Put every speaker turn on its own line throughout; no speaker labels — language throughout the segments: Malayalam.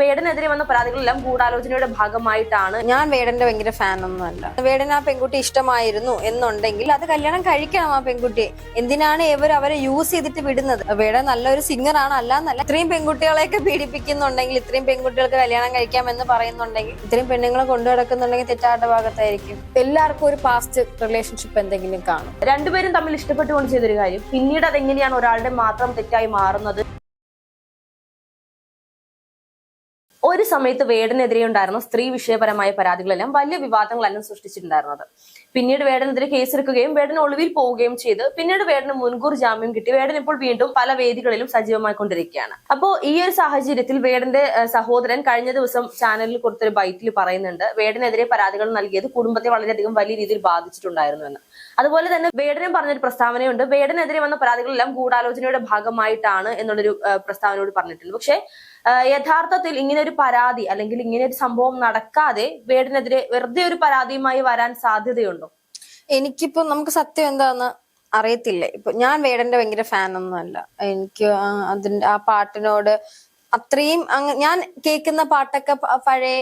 വേടനെതിരെ വന്ന പരാതികളെല്ലാം ഗൂഢാലോചനയുടെ ഭാഗമായിട്ടാണ്.
ഞാൻ വേടന്റെ ഭയങ്കര ഫാൻ ഒന്നുമല്ല. വേടന് ആ പെൺകുട്ടി ഇഷ്ടമായിരുന്നു എന്നുണ്ടെങ്കിൽ അത് കല്യാണം കഴിക്കണം ആ പെൺകുട്ടിയെ. എന്തിനാണ് അവരെ യൂസ് ചെയ്തിട്ട് വിടുന്നത്? വേടൻ നല്ലൊരു സിംഗർ ആണ്, അല്ലാന്നല്ല. ഇത്രയും പെൺകുട്ടികളെയൊക്കെ പീഡിപ്പിക്കുന്നുണ്ടെങ്കിൽ, ഇത്രയും പെൺകുട്ടികൾക്ക് കല്യാണം കഴിക്കാം എന്ന് പറയുന്നുണ്ടെങ്കിൽ, ഇത്രയും പെണ്ണുങ്ങളെ കൊണ്ടു നടക്കുന്നുണ്ടെങ്കിൽ തെറ്റാത്ത ഭാഗത്തായിരിക്കും. എല്ലാവർക്കും ഒരു പാസ്റ്റ് റിലേഷൻഷിപ്പ് എന്തെങ്കിലും കാണും.
രണ്ടുപേരും തമ്മിൽ ഇഷ്ടപ്പെട്ടുകൊണ്ട് ചെയ്തൊരു കാര്യം പിന്നീട് അതെങ്ങനെയാണ് ഒരാളുടെ മാത്രം തെറ്റായി മാറുന്നത്? ഒരു സമയത്ത് വേടനെതിരെ ഉണ്ടായിരുന്ന സ്ത്രീ വിഷയപരമായ പരാതികളെല്ലാം വലിയ വിവാദങ്ങളെല്ലാം സൃഷ്ടിച്ചിട്ടുണ്ടായിരുന്നത്. പിന്നീട് വേടനെതിരെ കേസെടുക്കുകയും വേടൻ ഒളിവിൽ പോവുകയും ചെയ്ത് പിന്നീട് വേടന് മുൻകൂർ ജാമ്യം കിട്ടി. വേടൻ ഇപ്പോൾ വീണ്ടും പല വേദികളിലും സജീവമായിക്കൊണ്ടിരിക്കുകയാണ്. അപ്പോ ഈ ഒരു സാഹചര്യത്തിൽ വേടന്റെ സഹോദരൻ കഴിഞ്ഞ ദിവസം ചാനലിൽ കൊടുത്തൊരു ബൈറ്റിൽ പറയുന്നുണ്ട്, വേടനെതിരെ പരാതികൾ നൽകിയത് കുടുംബത്തെ വളരെയധികം വലിയ രീതിയിൽ ബാധിച്ചിട്ടുണ്ടായിരുന്നു എന്ന്. അതുപോലെ തന്നെ വേടനും പറഞ്ഞൊരു പ്രസ്താവനയുണ്ട്, വേടനെതിരെ വന്ന പരാതികളെല്ലാം ഗൂഢാലോചനയുടെ ഭാഗമായിട്ടാണ് എന്നുള്ളൊരു പ്രസ്താവനയോട് പറഞ്ഞിട്ടുണ്ട്. പക്ഷെ യഥാർത്ഥത്തിൽ ഇങ്ങനെ ഒരു പരാതി അല്ലെങ്കിൽ ഇങ്ങനെ ഒരു സംഭവം നടക്കാതെ വേടനെതിരെ വെറുതെ ഒരു പരാതിയുമായി വരാൻ സാധ്യതയുണ്ടോ?
എനിക്കിപ്പോ നമുക്ക് സത്യം എന്താന്ന് അറിയത്തില്ല. ഇപ്പൊ ഞാൻ വേടന്റെ ഭയങ്കര ഫാൻ ഒന്നുമല്ല. എനിക്ക് അതിന്റെ ആ പാട്ടിനോട് അത്രയും ഞാൻ കേൾക്കുന്ന പാട്ടൊക്കെ പഴയ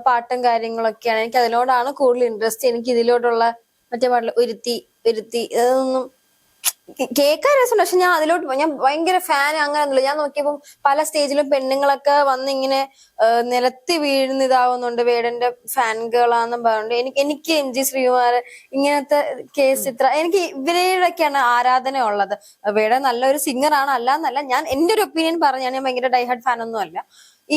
പാട്ടും കാര്യങ്ങളൊക്കെയാണ്. എനിക്ക് അതിനോടാണ് കൂടുതൽ ഇൻട്രസ്റ്റ്. എനിക്ക് ഇതിലോട്ടുള്ള മറ്റേ പാട്ടിൽ ഒരുത്തി ഇതൊന്നും കേൾക്കാൻ രസമുണ്ട്. പക്ഷെ ഞാൻ ഭയങ്കര ഫാൻ അങ്ങനെയൊന്നുമില്ല. ഞാൻ നോക്കിയപ്പോൾ പല സ്റ്റേജിലും പെണ്ണുങ്ങളൊക്കെ വന്ന് ഇങ്ങനെ നിലത്തി വീഴുന്ന ഇതാവുന്നുണ്ട്, വേടന്റെ ഫാൻ ഗേളാന്നും പറഞ്ഞുകൊണ്ട്. എനിക്ക് എം ജി ശ്രീകുമാർ ഇങ്ങനത്തെ കേസ് ചിത്ര, എനിക്ക് ഇവരുടെയൊക്കെയാണ് ആരാധന ഉള്ളത്. വേടൻ നല്ലൊരു സിംഗർ ആണ്, അല്ലാന്നല്ല. ഞാൻ എന്റെ ഒരു ഒപ്പീനിയൻ പറഞ്ഞു, ഞാൻ ഭയങ്കര ഡൈഹാർഡ് ഫാൻ ഒന്നും അല്ല.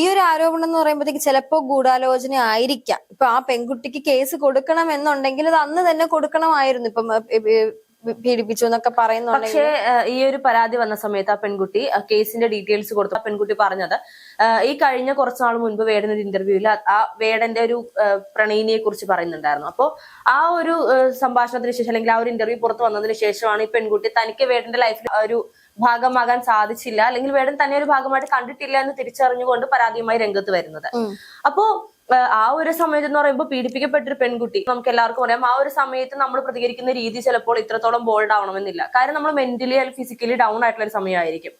ഈ ഒരു ആരോപണം എന്ന് പറയുമ്പോഴത്തേക്ക് ചിലപ്പോ ഗൂഢാലോചന ആയിരിക്കാം. ഇപ്പൊ ആ പെൺകുട്ടിക്ക് കേസ് കൊടുക്കണം എന്നുണ്ടെങ്കിൽ അത് അന്ന് തന്നെ കൊടുക്കണമായിരുന്നു. ഇപ്പം പീഡിപ്പിച്ചു എന്നൊക്കെ പറയുന്നുണ്ട്.
പക്ഷേ ഈ ഒരു പരാതി വന്ന സമയത്ത് ആ പെൺകുട്ടി കേസിന്റെ ഡീറ്റെയിൽസ് കൊടുത്തു. ആ പെൺകുട്ടി പറഞ്ഞത് ഈ കഴിഞ്ഞ കുറച്ചു നാൾ മുൻപ് വേടന്റെ ഒരു ഇന്റർവ്യൂവിൽ ആ വേടന്റെ ഒരു പ്രണയിനിയെ കുറിച്ച് പറയുന്നുണ്ടായിരുന്നു. അപ്പോൾ ആ ഒരു സംഭാഷണത്തിന് ശേഷം അല്ലെങ്കിൽ ആ ഒരു ഇന്റർവ്യൂ പുറത്തു വന്നതിന് ശേഷമാണ് ഈ പെൺകുട്ടി തനിക്ക് വേടന്റെ ലൈഫിൽ ഒരു ഭാഗമാകാൻ സാധിച്ചില്ല, അല്ലെങ്കിൽ വേടൻ തന്നെ ഒരു ഭാഗമായിട്ട് കണ്ടിട്ടില്ല എന്ന് തിരിച്ചറിഞ്ഞുകൊണ്ട് പരാതിയുമായി രംഗത്ത് വരുന്നത്. അപ്പോ ആ ഒരു സമയത്ത് എന്ന് പറയുമ്പോൾ പീഡിപ്പിക്കപ്പെട്ടൊരു പെൺകുട്ടി, നമുക്ക് എല്ലാവർക്കും അറിയാം, ആ ഒരു സമയത്ത് നമ്മൾ പ്രതികരിക്കുന്ന രീതി ചിലപ്പോൾ ഇത്രത്തോളം ബോൾഡ് ആവണമെന്നില്ല. കാര്യം നമ്മൾ മെന്റലി അല്ലെങ്കിൽ ഫിസിക്കലി ഡൗൺ ആയിട്ടുള്ള ഒരു സമയമായിരിക്കും.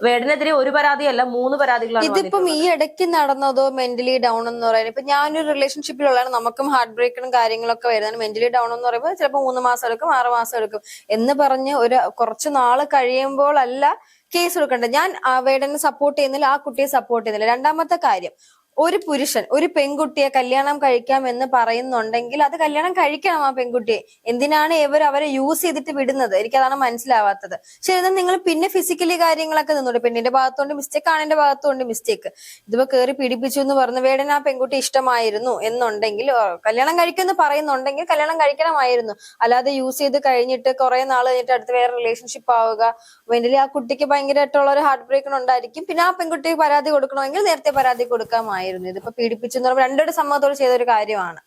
വേടനെതിരെ ഒരു പരാതിയല്ല 3 പരാതികളാണ്.
ഇതിപ്പം ഈ ഇടയ്ക്ക് നടന്നതോ മെന്റലി ഡൗൺ എന്ന് പറയുന്നത്, ഇപ്പൊ ഞാനൊരു റിലേഷൻഷിപ്പിലുള്ളതാണ്, നമുക്കും ഹാർട്ട് ബ്രേക്കും കാര്യങ്ങളൊക്കെ വരുന്നത്. മെന്റലി ഡൗൺ എന്ന് പറയുമ്പോൾ ചിലപ്പോൾ 3 മാസം എടുക്കും, 6 മാസം എടുക്കും എന്ന് പറഞ്ഞ് കുറച്ച് നാള് കഴിയുമ്പോൾ അല്ല കേസ് കൊടുക്കേണ്ടത്. ഞാൻ വേടനെ സപ്പോർട്ട് ചെയ്യുന്നില്ല, ആ കുട്ടിയെ സപ്പോർട്ട് ചെയ്യുന്നില്ല. രണ്ടാമത്തെ കാര്യം, ഒരു പുരുഷൻ ഒരു പെൺകുട്ടിയെ കല്യാണം കഴിക്കാം എന്ന് പറയുന്നുണ്ടെങ്കിൽ അത് കല്യാണം കഴിക്കണം ആ പെൺകുട്ടിയെ. എന്തിനാണ് അവരെ യൂസ് ചെയ്തിട്ട് വിടുന്നത്? എനിക്കതാണ് മനസ്സിലാവാത്തത്. ശരി, നിങ്ങൾ പിന്നെ ഫിസിക്കലി കാര്യങ്ങളൊക്കെ നിന്നോട്, പെണ്ണിന്റെ ഭാഗത്തുകൊണ്ട് മിസ്റ്റേക്ക്, ആണിന്റെ ഭാഗത്തുകൊണ്ട് മിസ്റ്റേക്ക്. ഇതിപ്പോ കയറി പീഡിപ്പിച്ചു എന്ന് പറഞ്ഞ് വേടന ആ പെൺകുട്ടി ഇഷ്ടമായിരുന്നു എന്നുണ്ടെങ്കിൽ, കല്യാണം കഴിക്കുമെന്ന് പറയുന്നുണ്ടെങ്കിൽ കല്യാണം കഴിക്കണമായിരുന്നു. അല്ലാതെ യൂസ് ചെയ്ത് കഴിഞ്ഞിട്ട് കുറെ നാൾ കഴിഞ്ഞിട്ട് അടുത്ത് വേറെ റിലേഷൻഷിപ്പ് ആവുക, മെന്റലി ആ കുട്ടിക്ക് ഭയങ്കരമായിട്ടുള്ള ഒരു ഹാർട്ട് ബ്രേക്ക് ഉണ്ടായിരിക്കും. പിന്നെ ആ പെൺകുട്ടിക്ക് പരാതി കൊടുക്കണമെങ്കിൽ നേരത്തെ പരാതി കൊടുക്കാമായിരുന്നു. ഇതിപ്പോ പീഡിപ്പിച്ചെന്ന് പറയുമ്പോൾ രണ്ടുപേരുടെ സമ്മതത്തോട് ചെയ്തൊരു കാര്യമാണ്.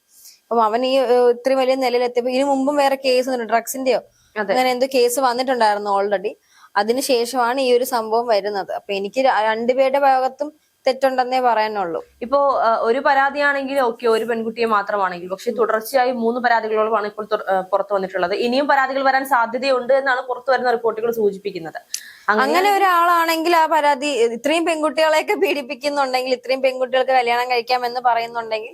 അപ്പം അവൻ ഈ ഇത്രയും വലിയ നിലയിലെത്തിയപ്പോ ഇതിനു മുമ്പും വേറെ കേസ് ഡ്രഗ്സിന്റെയോ അങ്ങനെ എന്തോ കേസ് വന്നിട്ടുണ്ടായിരുന്നു ഓൾറെഡി. അതിനുശേഷമാണ് ഈ ഒരു സംഭവം വരുന്നത്. അപ്പൊ എനിക്ക് രണ്ടുപേരുടെ ഭാഗത്തും തെറ്റുണ്ടെന്നേ പറയാനുള്ളൂ.
ഇപ്പോ ഒരു പരാതിയാണെങ്കിൽ ഓക്കെ, ഒരു പെൺകുട്ടിയെ മാത്രമാണെങ്കിൽ, പക്ഷെ തുടർച്ചയായി 3 പരാതികളോളമാണ് ഇപ്പോൾ പുറത്തു വന്നിട്ടുള്ളത്. ഇനിയും പരാതികൾ വരാൻ സാധ്യതയുണ്ട് എന്നാണ് പുറത്തു വരുന്ന റിപ്പോർട്ടുകൾ സൂചിപ്പിക്കുന്നത്.
അങ്ങനെ ഒരാളാണെങ്കിൽ ആ പരാതി, ഇത്രയും പെൺകുട്ടികളെയൊക്കെ പീഡിപ്പിക്കുന്നുണ്ടെങ്കിൽ, ഇത്രയും പെൺകുട്ടികൾക്ക് കല്യാണം കഴിക്കാം എന്ന് പറയുന്നുണ്ടെങ്കിൽ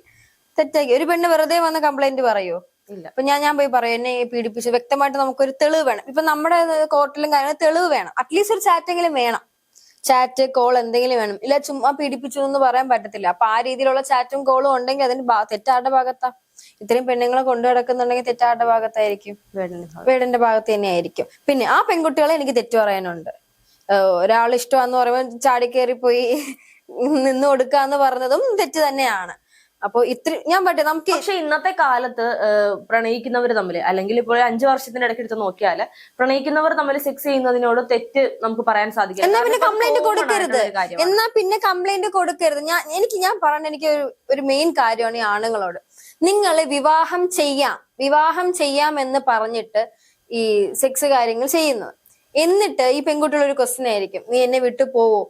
തെറ്റാക്കി. ഒരു പെണ്ണ് വെറുതെ വന്ന് കംപ്ലൈന്റ് പറയോ?
ഇല്ല.
ഇപ്പൊ ഞാൻ പോയി പറയും എന്നെ പീഡിപ്പിച്ചു, വ്യക്തമായിട്ട് നമുക്കൊരു തെളിവ് വേണം. ഇപ്പൊ നമ്മുടെ കോർട്ടിലും കാര്യങ്ങളും തെളിവ് വേണം. അറ്റ്ലീസ്റ്റ് ഒരു ചാറ്റെങ്കിലും വേണം, ചാറ്റ് കോൾ എന്തെങ്കിലും വേണം. ഇല്ല ചുമ്മാ പീഡിപ്പിച്ചു എന്ന് പറയാൻ പറ്റത്തില്ല. അപ്പൊ ആ രീതിയിലുള്ള ചാറ്റും കോളും ഉണ്ടെങ്കിൽ അതിന് തെറ്റാരുടെ ഭാഗത്താ. ഇത്രയും പെണ്ണുങ്ങളെ കൊണ്ടു നടക്കുന്നുണ്ടെങ്കിൽ തെറ്റാരുടെ ഭാഗത്തായിരിക്കും, വേടന്റെ ഭാഗത്ത് തന്നെ ആയിരിക്കും. പിന്നെ ആ പെൺകുട്ടികളെ എനിക്ക് തെറ്റു പറയാനുണ്ട്. ഒരാൾ ഇഷ്ടമാന്ന് പറയുമ്പോൾ ചാടിക്കേറിപ്പോയി നിന്ന് കൊടുക്കാന്ന് പറഞ്ഞതും തെറ്റ് തന്നെയാണ്. അപ്പൊ ഞാൻ നമുക്ക്
പക്ഷെ ഇന്നത്തെ കാലത്ത് പ്രണയിക്കുന്നവർ തമ്മിൽ, അല്ലെങ്കിൽ ഇപ്പോൾ 5 വർഷത്തിന്റെ ഇടയ്ക്ക് എടുത്ത് നോക്കിയാൽ പ്രണയിക്കുന്നവർ തമ്മിൽ സെക്സ് ചെയ്യുന്നതിനോട് തെറ്റ് നമുക്ക് പറയാൻ സാധിക്കും.
എന്നാ പിന്നെ കംപ്ലൈന്റ് കൊടുക്കരുത്. ഞാൻ പറഞ്ഞ എനിക്ക് ഒരു മെയിൻ കാര്യമാണ് ഈ ആണുങ്ങളോട്. നിങ്ങൾ വിവാഹം ചെയ്യാം എന്ന് പറഞ്ഞിട്ട് ഈ സെക്സ് കാര്യങ്ങൾ ചെയ്യുന്നത്, എന്നിട്ട് ഈ പെൺകുട്ടികൾ ഒരു ക്വസ്റ്റ്യൻ ആയിരിക്കും, നീ എന്നെ വിട്ടു പോവോ?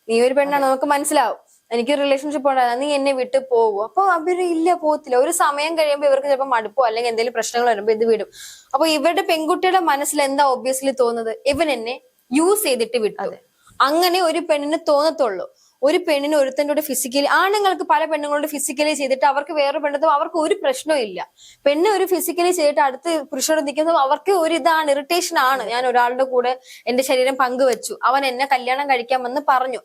നീ ഒരു പെണ്ണാണ്, നമുക്ക് മനസ്സിലാവും, എനിക്ക് റിലേഷൻഷിപ്പ് ഉണ്ടാകും, നീ എന്നെ വിട്ടു പോവോ? അപ്പൊ അവര് ഇല്ല, പോകത്തില്ല. ഒരു സമയം കഴിയുമ്പോൾ ഇവർക്ക് ചിലപ്പോൾ മടുപ്പോ അല്ലെങ്കിൽ എന്തെങ്കിലും പ്രശ്നങ്ങൾ വരുമ്പോ ഇത് വിടും. അപ്പൊ ഇവരുടെ പെൺകുട്ടിയുടെ മനസ്സിൽ എന്താ ഒബ്വിയസ്ലി തോന്നുന്നത്? ഇവൻ എന്നെ യൂസ് ചെയ്തിട്ട് വിട്ടു. അങ്ങനെ ഒരു പെണ്ണിന് തോന്നത്തുള്ളൂ. ഒരു പെണ്ണിന് ഒരുത്തൻ്റെ കൂടെ ഫിസിക്കലി, ആണുങ്ങൾക്ക് പല പെണ്ണുങ്ങളോട് ഫിസിക്കലി ചെയ്തിട്ട് അവർക്ക് വേറെ പെണ്ണത്തും അവർക്ക് ഒരു പ്രശ്നവും ഇല്ല. പെണ്ണ് ഒരു ഫിസിക്കലി ചെയ്തിട്ട് അടുത്ത് പുരുഷനോട് നിൽക്കുന്നത് അവർക്ക് ഒരു ഇതാണ്, ഇറിറ്റേഷൻ ആണ്. ഞാൻ ഒരാളുടെ കൂടെ എന്റെ ശരീരം പങ്കുവെച്ചു, അവൻ എന്നെ കല്യാണം കഴിക്കാമെന്ന് പറഞ്ഞു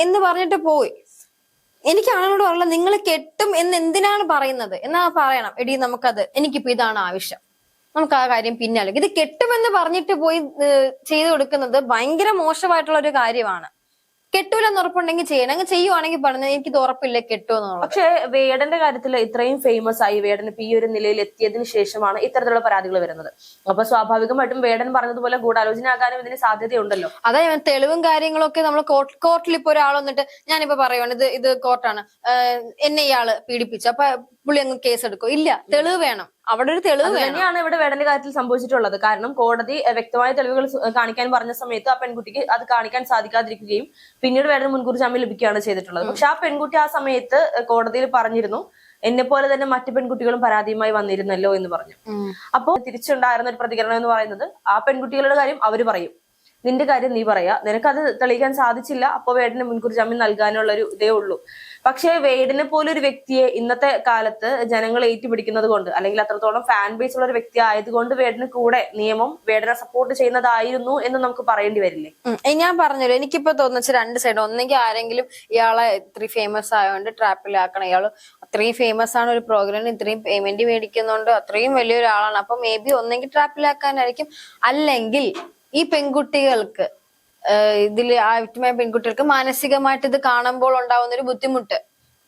എന്ന് പറഞ്ഞിട്ട് പോയി. എനിക്ക് ആണുങ്ങളോട് പറയല, നിങ്ങൾ കെട്ടും എന്ന് എന്തിനാണ് പറയുന്നത് എന്നാ പറയണം. എടി നമുക്കത്, എനിക്കിപ്പോ ഇതാണ് ആവശ്യം, നമുക്ക് ആ കാര്യം പിന്നെ അല്ലെങ്കിൽ ഇത് കെട്ടുമെന്ന് പറഞ്ഞിട്ട് പോയി ചെയ്തു കൊടുക്കുന്നത് ഭയങ്കര മോശമായിട്ടുള്ള ഒരു കാര്യമാണ്. കെട്ടൂലെന്ന് ഉറപ്പുണ്ടെങ്കിൽ ചെയ്യണം, അങ്ങ് ചെയ്യുവാണെങ്കിൽ പറഞ്ഞത് എനിക്കിത് ഉറപ്പില്ല കെട്ടുമെന്നുള്ളത്.
പക്ഷെ വേടന്റെ കാര്യത്തിൽ ഇത്രയും ഫേമസ് ആയി, വേടൻ ഇപ്പൊ ഈ ഒരു നിലയിൽ എത്തിയതിനു ശേഷമാണ് ഇത്തരത്തിലുള്ള പരാതികൾ വരുന്നത്. അപ്പൊ സ്വാഭാവികമായിട്ടും വേടൻ പറഞ്ഞതുപോലെ ഗൂഢാലോചന ആകാനും ഇതിന് സാധ്യതയുണ്ടല്ലോ.
അതാ തെളിവും കാര്യങ്ങളൊക്കെ നമ്മൾ കോർട്ടിൽ ഇപ്പൊ ഒരാൾ വന്നിട്ട് ഞാനിപ്പോ പറയുവാണ് ഇത് കോർട്ടാണ്, എന്നെ ഇയാള് പീഡിപ്പിച്ചു, അപ്പൊ പുള്ളി അങ്ങ് കേസ് എടുക്കും? ഇല്ല, തെളിവ് വേണം, അവിടെ ഒരു തെളിവ്
തന്നെയാണ് ഇവിടെ വേടന്റെ കാര്യത്തിൽ സംഭവിച്ചിട്ടുള്ളത്. കാരണം കോടതി വ്യക്തമായ തെളിവുകൾ കാണിക്കാൻ പറഞ്ഞ സമയത്ത് ആ പെൺകുട്ടിക്ക് അത് കാണിക്കാൻ സാധിക്കാതിരിക്കുകയും പിന്നീട് വേടന് മുൻകൂർ ജാമ്യം ലഭിക്കുകയാണ് ചെയ്തിട്ടുള്ളത്. പക്ഷെ ആ പെൺകുട്ടി ആ സമയത്ത് കോടതിയിൽ പറഞ്ഞിരുന്നു, എന്നെ പോലെ തന്നെ മറ്റു പെൺകുട്ടികളും പരാതിയുമായി വന്നിരുന്നല്ലോ എന്ന് പറഞ്ഞു. അപ്പോൾ തിരിച്ചുണ്ടായിരുന്ന ഒരു പ്രതികരണം എന്ന് പറയുന്നത്, ആ പെൺകുട്ടികളുടെ കാര്യം അവര് പറയും, നിന്റെ കാര്യം നീ പറയാ, നിനക്കത് തെളിയിക്കാൻ സാധിച്ചില്ല, അപ്പൊ വേടന് മുൻകൂർ ജാമ്യം നൽകാനുള്ള ഒരു ഇതേ ഉള്ളൂ. പക്ഷെ വേടനെ പോലെ ഒരു വ്യക്തിയെ ഇന്നത്തെ കാലത്ത് ജനങ്ങൾ ഏറ്റുപിടിക്കുന്നത് കൊണ്ട്, അല്ലെങ്കിൽ അത്രത്തോളം ഫാൻ ബേസ് ഉള്ള ഒരു വ്യക്തി ആയതുകൊണ്ട് വേടന് കൂടെ നിയമം വേടനെ സപ്പോർട്ട് ചെയ്യുന്നതായിരുന്നു എന്ന് നമുക്ക് പറയേണ്ടി വരില്ലേ?
ഞാൻ പറഞ്ഞല്ലോ, എനിക്കിപ്പോ തോന്നുന്ന രണ്ട് സൈഡ്. ഒന്നെങ്കിൽ ആരെങ്കിലും ഇയാളെ ഇത്രയും ഫേമസ് ആയതുകൊണ്ട് ട്രാപ്പിലാക്കണം, ഇയാള് അത്രയും ഫേമസ് ആണ്, ഒരു പ്രോഗ്രാമിന് ഇത്രയും പേയ്മെന്റ് മേടിക്കുന്നുണ്ട്, അത്രയും വലിയൊരാളാണ്, അപ്പൊ മേ ബി ഒന്നെങ്കിൽ ട്രാപ്പിലാക്കാനായിരിക്കും. അല്ലെങ്കിൽ ഈ പെൺകുട്ടികൾക്ക് ഇതില് ആവശ്യമായ പെൺകുട്ടികൾക്ക് മാനസികമായിട്ട് ഇത് കാണുമ്പോൾ ഉണ്ടാവുന്ന ഒരു ബുദ്ധിമുട്ട്,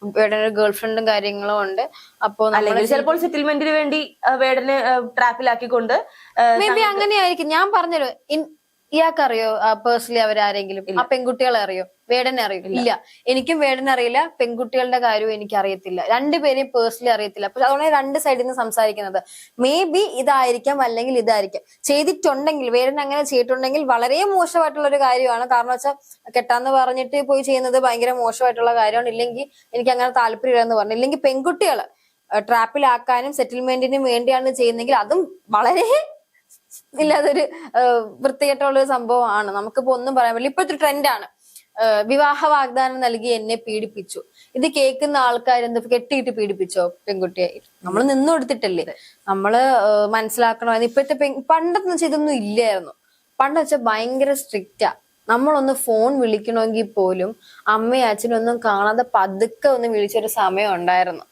വേടനൊരു ഗേൾ ഫ്രണ്ടും കാര്യങ്ങളും ഉണ്ട്. അപ്പൊ
അല്ലെങ്കിൽ ചിലപ്പോൾ സെറ്റിൽമെന്റിന് വേണ്ടി വേടനെ ട്രാപ്പിലാക്കിക്കൊണ്ട്
മേ ബി അങ്ങനെയായിരിക്കും. ഞാൻ പറഞ്ഞല്ലോ, ഇയാൾക്കറിയോ പേഴ്സണലി അവരാരെങ്കിലും? ആ പെൺകുട്ടികളെ അറിയോ? വേടനെ അറിയോ? ഇല്ല, എനിക്കും വേടനെ അറിയില്ല, പെൺകുട്ടികളുടെ കാര്യവും എനിക്ക് അറിയത്തില്ല, രണ്ടുപേരെയും പേഴ്സണലി അറിയത്തില്ല. അപ്പൊ അതുകൊണ്ട് രണ്ട് സൈഡിൽ നിന്ന് സംസാരിക്കുന്നത്. മേ ബി ഇതായിരിക്കാം, അല്ലെങ്കിൽ ഇതായിരിക്കാം. ചെയ്തിട്ടുണ്ടെങ്കിൽ, വേടൻ അങ്ങനെ ചെയ്തിട്ടുണ്ടെങ്കിൽ വളരെ മോശമായിട്ടുള്ള ഒരു കാര്യമാണ്. കാരണം വെച്ചാൽ കെട്ടാന്ന് പറഞ്ഞിട്ട് പോയി ചെയ്യുന്നത് ഭയങ്കര മോശമായിട്ടുള്ള കാര്യമാണ്. ഇല്ലെങ്കിൽ എനിക്ക് അങ്ങനെ താല്പര്യമില്ലെന്ന് പറഞ്ഞു. ഇല്ലെങ്കിൽ പെൺകുട്ടികള് ട്രാപ്പിലാക്കാനും സെറ്റിൽമെന്റിനും വേണ്ടിയാണ് ചെയ്യുന്നെങ്കിൽ അതും വളരെ ഇല്ലാതൊരു വൃത്തികെട്ടുള്ള ഒരു സംഭവമാണ്. നമുക്കിപ്പോ ഒന്നും പറയാൻ പറ്റില്ല. ഇപ്പോഴത്തെ ട്രെൻഡാണ് വിവാഹ വാഗ്ദാനം നൽകി എന്നെ പീഡിപ്പിച്ചു. ഇത് കേൾക്കുന്ന ആൾക്കാർ എന്ത് കെട്ടിയിട്ട് പീഡിപ്പിച്ചോ പെൺകുട്ടിയെ? നമ്മൾ നിന്നു കൊടുത്തിട്ടല്ലേ. നമ്മള് മനസ്സിലാക്കണമായിരുന്നു. ഇപ്പോഴത്തെ പണ്ടത്തെ വെച്ചാൽ ഇതൊന്നും ഇല്ലായിരുന്നു. പണ്ട് വെച്ചാൽ ഭയങ്കര സ്ട്രിക്റ്റാ. നമ്മളൊന്ന് ഫോൺ വിളിക്കണമെങ്കിൽ പോലും അമ്മയും അച്ഛനും ഒന്നും കാണാതെ പതുക്കെ ഒന്ന് വിളിച്ചൊരു സമയം ഉണ്ടായിരുന്നു.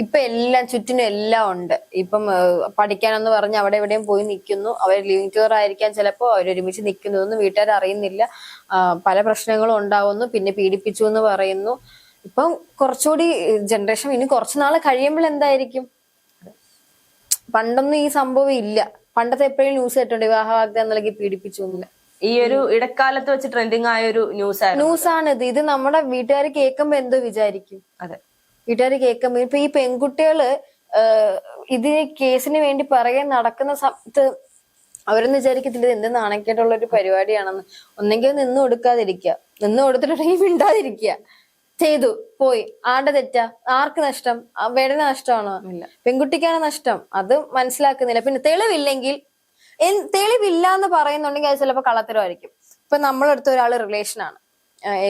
ഇപ്പൊ എല്ലാം ചുറ്റിനും എല്ലാം ഉണ്ട്. ഇപ്പം പഠിക്കാനെന്ന് പറഞ്ഞ് അവിടെ എവിടെയും പോയി നിൽക്കുന്നു. അവർ ലിവിങ് ടുഗദർ ആയിരിക്കാൻ, ചിലപ്പോൾ അവരൊരുമിച്ച് നിൽക്കുന്നതൊന്നും വീട്ടുകാർ അറിയുന്നില്ല. പല പ്രശ്നങ്ങളും ഉണ്ടാവുന്നു. പിന്നെ പീഡിപ്പിച്ചു എന്ന് പറയുന്നു. ഇപ്പം കുറച്ചുകൂടി ജനറേഷൻ ഇനി കുറച്ചു നാള് കഴിയുമ്പോൾ എന്തായിരിക്കും? പണ്ടൊന്നും ഈ സംഭവം ഇല്ല. പണ്ടത്തെ എപ്പോഴും ന്യൂസ് കേട്ടുണ്ട്, വിവാഹ വാഗ്ദാനം നൽകി പീഡിപ്പിച്ചു എന്നില്ല.
ഈ ഒരു ഇടക്കാലത്ത് വെച്ച് ട്രെൻഡിങ് ആയ ഒരു
ന്യൂസാണിത്. ഇത് നമ്മുടെ വീട്ടുകാർ കേൾക്കുമ്പോ എന്തോ വിചാരിക്കും?
അതെ,
വീട്ടുകാർ കേൾക്കുമ്പോ ഇപ്പൊ ഈ പെൺകുട്ടികള് ഇതിന് കേസിന് വേണ്ടി പിറകെ നടക്കുന്ന സമയത്ത് അവരൊന്നും വിചാരിക്കത്തില്ല എന്ത് നാണക്കേട്ടുള്ള ഒരു പരിപാടിയാണെന്ന്. ഒന്നെങ്കിൽ നിന്ന് കൊടുക്കാതിരിക്കുക, നിന്ന് കൊടുത്തിട്ടുണ്ടെങ്കിൽ മിണ്ടാതിരിക്കുക. ചെയ്തു പോയി, ആരുടെ തെറ്റാ? ആർക്ക് നഷ്ടം? വേടന നഷ്ടമാണോ? ഇല്ല, പെൺകുട്ടിക്കാണ് നഷ്ടം. അത് മനസ്സിലാക്കുന്നില്ല. പിന്നെ തെളിവില്ല എന്ന് പറയുന്നുണ്ടെങ്കിൽ അത് ചിലപ്പോൾ കള്ളത്തരമായിരിക്കും. ഇപ്പൊ നമ്മളെടുത്ത ഒരാള് റിലേഷനാണ്,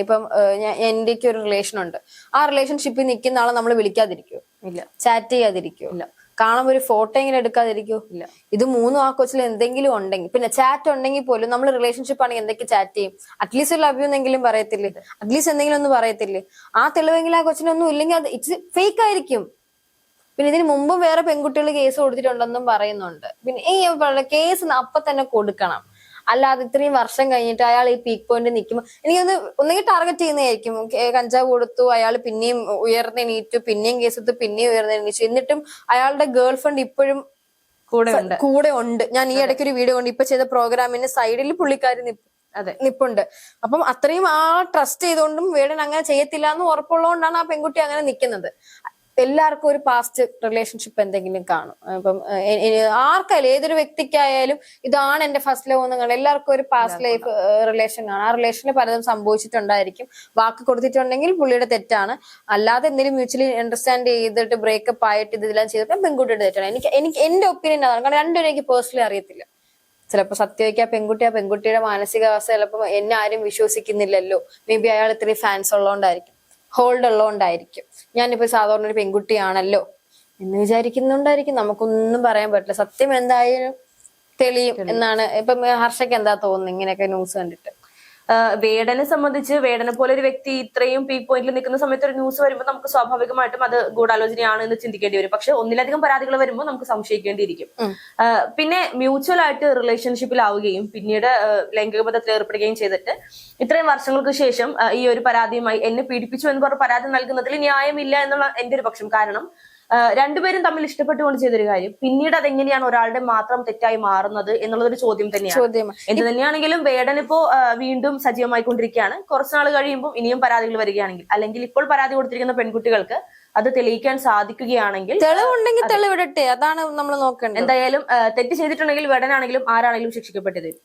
ഇപ്പം എന്റെക്ക് ഒരു റിലേഷൻ ഉണ്ട്. ആ റിലേഷൻഷിപ്പിൽ നിൽക്കുന്ന ആളെ നമ്മൾ വിളിക്കാതിരിക്കോ? ഇല്ല. ചാറ്റ് ചെയ്യാതിരിക്കോ? ഇല്ല. കാണുമ്പോൾ ഒരു ഫോട്ടോ എങ്കിലും എടുക്കാതിരിക്കോ? ഇല്ല. ഇത് മൂന്നും ആ കൊച്ചിൽ എന്തെങ്കിലും ഉണ്ടെങ്കിൽ, പിന്നെ ചാറ്റ് ഉണ്ടെങ്കിൽ പോലും നമ്മൾ റിലേഷൻഷിപ്പ് ആണെങ്കിൽ എന്തൊക്കെ ചാറ്റ് ചെയ്യും? അറ്റ്ലീസ്റ്റ് ഒരു ലവ് യു എന്നെങ്കിലും പറയത്തില്ലേ? അറ്റ്ലീസ്റ്റ് എന്തെങ്കിലും ഒന്ന് പറയത്തില്ലേ? ആ തെളിവെങ്കിലും ആ കൊച്ചിനൊന്നും ഇല്ലെങ്കിൽ അത് ഇറ്റ്സ് ഫേക്ക് ആയിരിക്കും. പിന്നെ ഇതിന് മുമ്പും വേറെ പെൺകുട്ടികൾ കേസ് കൊടുത്തിട്ടുണ്ടെന്നും പറയുന്നുണ്ട്. പിന്നെ ഈ കേസ് അപ്പൊ തന്നെ കൊടുക്കണം. അല്ലാതെ ഇത്രയും വർഷം കഴിഞ്ഞിട്ട് അയാൾ ഈ പീക്ക് പോയിന്റ് നിൽക്കുമ്പോൾ എനിക്കൊന്ന് ഒന്നെങ്കിൽ ടാർഗറ്റ് ചെയ്യുന്നതായിരിക്കും. കഞ്ചാവ് കൊടുത്തു, അയാൾ പിന്നെയും ഉയർന്നെണീറ്റു, പിന്നെയും കേസ് എടുത്തു, പിന്നെയും ഉയർന്നെണീച്ചു. എന്നിട്ടും അയാളുടെ ഗേൾ ഫ്രണ്ട് ഇപ്പോഴും കൂടെ ഉണ്ട്. ഞാൻ ഈ ഇടയ്ക്ക് ഒരു വീഡിയോ കൊണ്ട് ഇപ്പൊ ചെയ്ത പ്രോഗ്രാമിന്റെ സൈഡിൽ പുള്ളിക്കാരി നിപ്പുണ്ട്. അപ്പം അത്രയും ആ ട്രസ്റ്റ് ചെയ്തുകൊണ്ടും വേടൻ അങ്ങനെ ചെയ്യത്തില്ല എന്ന് ഉറപ്പുള്ളതുകൊണ്ടാണ് ആ പെൺകുട്ടി അങ്ങനെ നിൽക്കുന്നത്. എല്ലാവർക്കും ഒരു പാസ്റ്റ് റിലേഷൻഷിപ്പ് എന്തെങ്കിലും കാണും. അപ്പം ആർക്കായാലും ഏതൊരു വ്യക്തിക്കായാലും ഇതാണ് എന്റെ ഫസ്റ്റ് ലവ് എന്ന് കാണും. എല്ലാവർക്കും ഒരു പാസ്റ്റ് ലൈഫ് റിലേഷൻ കാണും. ആ റിലേഷനിൽ പലതും സംഭവിച്ചിട്ടുണ്ടായിരിക്കും. വാക്ക് കൊടുത്തിട്ടുണ്ടെങ്കിൽ പുള്ളിയുടെ തെറ്റാണ്. അല്ലാതെ എന്തെങ്കിലും മ്യൂച്വലി അണ്ടർസ്റ്റാൻഡ് ചെയ്തിട്ട് ബ്രേക്കപ്പ് ആയിട്ട് ഇതെല്ലാം ചെയ്തിട്ട് പെൺകുട്ടിയുടെ തെറ്റാണ്. എനിക്ക് എന്റെ ഒപ്പീനിയൻ അതാണ്. കാരണം രണ്ടുപേരും എനിക്ക് പേഴ്സണലി അറിയത്തില്ല. ചിലപ്പോ സത്യമായിട്ട് ആ പെൺകുട്ടിയുടെ മാനസികാവസ്ഥ ചിലപ്പോ എന്നെ ആരും വിശ്വസിക്കുന്നില്ലല്ലോ, മേ ബി അയാൾ ഇത്രയും ഫാൻസ് ഉള്ളതുകൊണ്ടായിരിക്കും, ഹോൾഡ് ഉള്ളതുകൊണ്ടായിരിക്കും, ഞാനിപ്പോ സാധാരണ ഒരു പെൺകുട്ടിയാണല്ലോ എന്ന് വിചാരിക്കുന്നുണ്ടായിരിക്കും. നമുക്കൊന്നും പറയാൻ പറ്റില്ല. സത്യം എന്തായാലും തെളിയും എന്നാണ്. ഇപ്പൊ ഹർഷയ്ക്ക് എന്താ തോന്നുന്നു ഇങ്ങനെയൊക്കെ ന്യൂസ് കണ്ടിട്ട്?
വേടനെ സംബന്ധിച്ച് വേടനെ പോലെ ഒരു വ്യക്തി ഇത്രയും പീക്ക് പോയിന്റിൽ നിൽക്കുന്ന സമയത്ത് ഒരു ന്യൂസ് വരുമ്പോൾ നമുക്ക് സ്വാഭാവികമായിട്ടും അത് ഗൂഢാലോചനയാണ് എന്ന് ചിന്തിക്കേണ്ടി വരും. പക്ഷെ ഒന്നിലധികം പരാതികൾ വരുമ്പോൾ നമുക്ക് സംശയിക്കേണ്ടിയിരിക്കും. പിന്നെ മ്യൂച്വൽ ആയിട്ട് റിലേഷൻഷിപ്പിലാവുകയും പിന്നീട് ലൈംഗിക ബന്ധത്തിൽ ഏർപ്പെടുകയും ചെയ്തിട്ട് ഇത്രയും വർഷങ്ങൾക്ക് ശേഷം ഈ ഒരു പരാതിയുമായി എന്നെ പീഡിപ്പിച്ചു എന്ന് പറഞ്ഞ പരാതി നൽകുന്നതിൽ ന്യായമില്ല എന്നുള്ള എന്റെ ഒരു പക്ഷം. കാരണം രണ്ടുപേരും തമ്മിൽ ഇഷ്ടപ്പെട്ടുകൊണ്ട് ചെയ്തൊരു കാര്യം പിന്നീട് അതെങ്ങനെയാണ് ഒരാളുടെ മാത്രം തെറ്റായി മാറുന്നത് എന്നുള്ളതൊരു ചോദ്യം തന്നെയാണ്. എന്ത് തന്നെയാണെങ്കിലും വേടൻ ഇപ്പോ വീണ്ടും സജീവമായിക്കൊണ്ടിരിക്കുകയാണ്. കുറച്ചുനാൾ കഴിയുമ്പോൾ ഇനിയും പരാതികൾ വരികയാണെങ്കിൽ, അല്ലെങ്കിൽ ഇപ്പോൾ പരാതി കൊടുത്തിരിക്കുന്ന പെൺകുട്ടികൾക്ക് അത് തെളിയിക്കാൻ സാധിക്കുകയാണെങ്കിൽ,
തെളിവുണ്ടെങ്കിൽ തെളിവിടട്ടെ, അതാണ് നമ്മൾ നോക്കേണ്ടത്.
എന്തായാലും തെറ്റ് ചെയ്തിട്ടുണ്ടെങ്കിൽ വേടനാണെങ്കിലും ആരാണെങ്കിലും ശിക്ഷിക്കപ്പെട്ടു തരും.